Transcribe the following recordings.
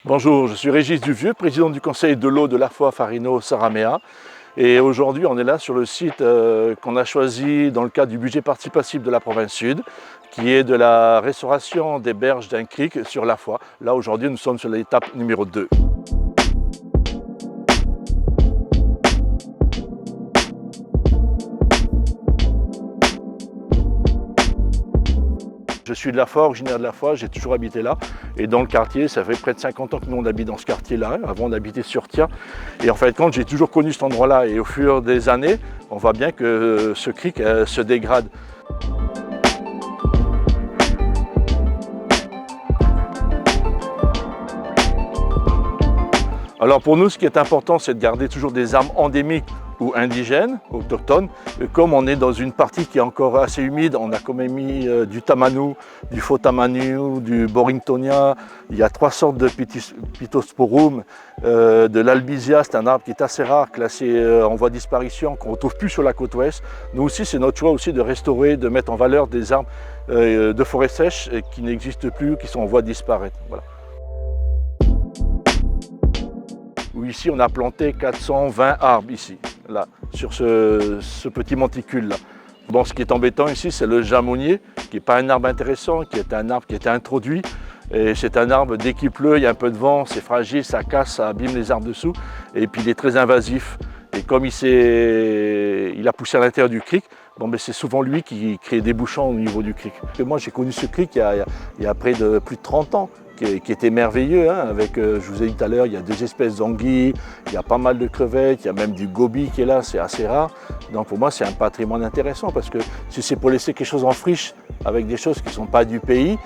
Bonjour, je suis Régis Duvieux, président du conseil de l'eau de l'AFOA Farino-Saraméa. Et aujourd'hui, on est là sur le site qu'on a choisi dans le cadre du budget participatif de la province sud, qui est de la restauration des berges d'un crique sur l'AFOA. Là, aujourd'hui, nous sommes sur l'étape numéro 2. Je suis de l'AFOA, originaire de l'AFOA, j'ai toujours habité là. Et dans le quartier, ça fait près de 50 ans que nous on habite dans ce quartier-là. Avant on habitait sur Thia. Et en fait, quand j'ai toujours connu cet endroit-là, et au fur des années, on voit bien que ce crique se dégrade. Alors pour nous, ce qui est important, c'est de garder toujours des arbres endémiques ou indigènes, autochtones. Comme on est dans une partie qui est encore assez humide, on a quand même mis du tamanou, du faux tamanou, du boringtonia. Il y a 3 sortes de pittosporum, de l'albizia, c'est un arbre qui est assez rare, classé en voie de disparition, qu'on ne retrouve plus sur la côte ouest. Nous aussi, c'est notre choix aussi de restaurer, de mettre en valeur des arbres de forêt sèche qui n'existent plus, qui sont en voie de disparaître. Voilà. Ici, on a planté 420 arbres ici, là, sur ce petit monticule-là. Bon, ce qui est embêtant ici, c'est le jamonnier, qui n'est pas un arbre intéressant, qui est un arbre qui a été introduit. Et c'est un arbre, dès qu'il pleut, il y a un peu de vent, c'est fragile, ça casse, ça abîme les arbres dessous. Et puis il est très invasif. Et comme il a poussé à l'intérieur du crique, bon, ben c'est souvent lui qui crée des bouchons au niveau du crique. Et moi, j'ai connu ce crique il y a près de plus de 30 ans. Qui était merveilleux, hein, avec, je vous ai dit tout à l'heure, il y a 2 espèces d'anguilles, il y a pas mal de crevettes, il y a même du goby qui est là, c'est assez rare. Donc pour moi, c'est un patrimoine intéressant parce que si c'est pour laisser quelque chose en friche avec des choses qui ne sont pas du pays,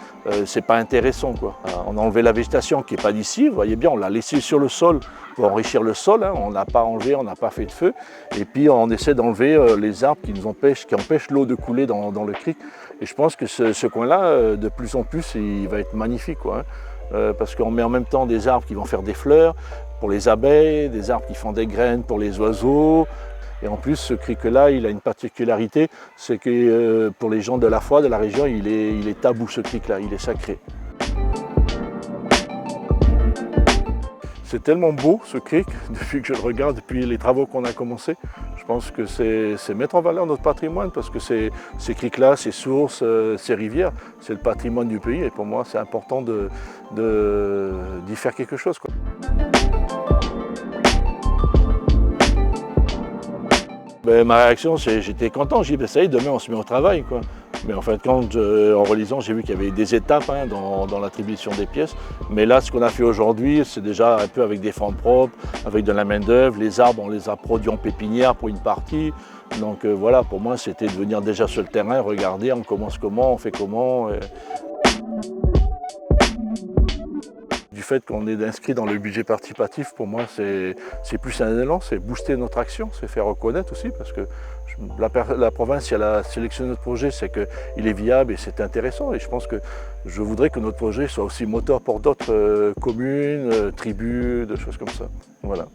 c'est pas intéressant, quoi. On a enlevé la végétation qui n'est pas d'ici, vous voyez bien, on l'a laissé sur le sol pour enrichir le sol, hein, on n'a pas enlevé, on n'a pas fait de feu. Et puis on essaie d'enlever les arbres qui empêchent l'eau de couler dans le crique. Et je pense que ce coin-là, de plus en plus, il va être magnifique, quoi, hein. Parce qu'on met en même temps des arbres qui vont faire des fleurs pour les abeilles, des arbres qui font des graines pour les oiseaux. Et en plus, ce crique-là, il a une particularité, c'est que pour les gens de l'AFOA, de la région, il est tabou, ce crique-là, il est sacré. C'est tellement beau, ce crique, depuis que je le regarde, depuis les travaux qu'on a commencés. Je pense que c'est mettre en valeur notre patrimoine, parce que ces criques-là, ces sources, ces rivières, c'est le patrimoine du pays. Et pour moi, c'est important d'y faire quelque chose, quoi. Ben, ma réaction, j'étais content. J'ai dit, ben, ça y est, demain, on se met au travail, quoi. Mais en fait, en relisant, j'ai vu qu'il y avait des étapes, hein, dans l'attribution des pièces. Mais là, ce qu'on a fait aujourd'hui, c'est déjà un peu avec des fonds propres, avec de la main-d'œuvre. Les arbres, on les a produits en pépinière pour une partie. Donc voilà, pour moi, c'était de venir déjà sur le terrain, regarder, on commence comment, on fait comment. Du fait qu'on est inscrit dans le budget participatif, pour moi, c'est plus un élan, c'est booster notre action, c'est faire reconnaître aussi, parce que la province, si elle a sélectionné notre projet, c'est qu'il est viable et c'est intéressant. Et je pense que je voudrais que notre projet soit aussi moteur pour d'autres communes, tribus, des choses comme ça. Voilà.